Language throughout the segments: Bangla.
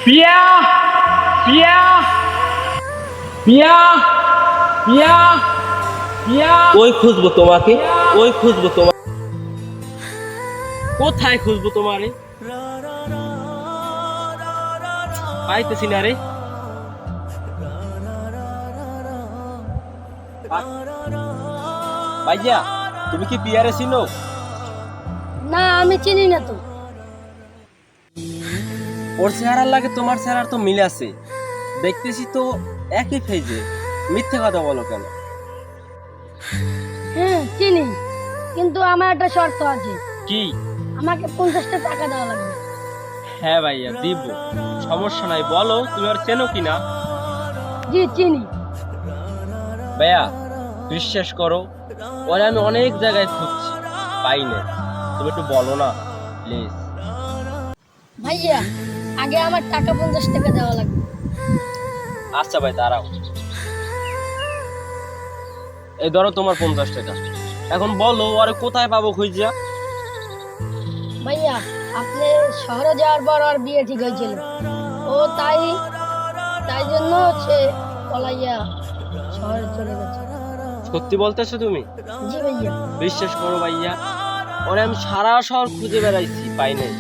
পিয়া পিয়া পিয়া পিয়া পিয়া ওই খুঁজবো তোমাকে, ওই খুঁজবো তোমাকে, কোথায় খুঁজবো তোমারে? পাইতেছি না রে। ভাইয়া, তুমি কি পিয়ারে চিনো? না, আমি চিনি না তো। ওর চেহারার লাগে তোমার চেহারার তো মিল আছে, দেখতেছি তো একই ফেজে। মিথ্যে কথা বলো কেন? হ্যাঁ চিনি, কিন্তু আমার একটা শর্ত আছে। কি? আমাকে 50টা টাকা দেওয়া লাগবে। হ্যাঁ ভাইয়া দিব, সমস্যা নাই, বলো তুমি আর চেনো কিনা। জি চিনি। ভাইয়া বিশ্বাস করো, ওরে আমি অনেক জায়গায় খুঁজছি, পাই না। তুমি একটু বলো না প্লিজ। ভাইয়া, আগে আমার টাকা 50 টাকা দেওয়া লাগবে। আচ্ছা ভাই দাঁড়াও, এই ধরো তোমার 50 টাকা। এখন বলো ওরে কোথায় পাবো খুঁজা? ভাইয়া, আপনি শহরে যাওয়ার পর আর বিয়ে ঠিক হয়েছিল, ও তাই তাই জন্য সে পলাইয়া শহরে চলে গেছে। সত্যি বলতেছো তুমি? জি ভাইয়া। বিশ্বাস করো ভাইয়া, ওরে আমি সারা শহর খুঁজে বেড়াইছি, পাই নাই।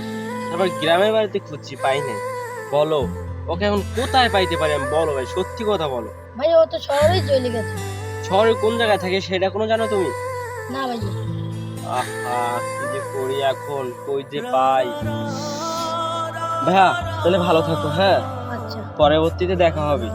তারপর গ্রামের বাড়িতে খুঁজছি, পাই নাই। বলো ওকে এখন কোথায় পাইতে পারি আমি? বলো ভাই, সত্যি কথা বলো। ভাইয়া, ও তো শহরেই চলে গেছে। শহরে কোন জায়গায় থাকে সেটা কোনো জানো তুমি? না ভাইয়া। আহা, কি যে করি এখন, কই যে পাই। ভাইয়া তাহলে ভালো থাকো, হ্যাঁ আচ্ছা। পরবর্তীতে দেখা হবে।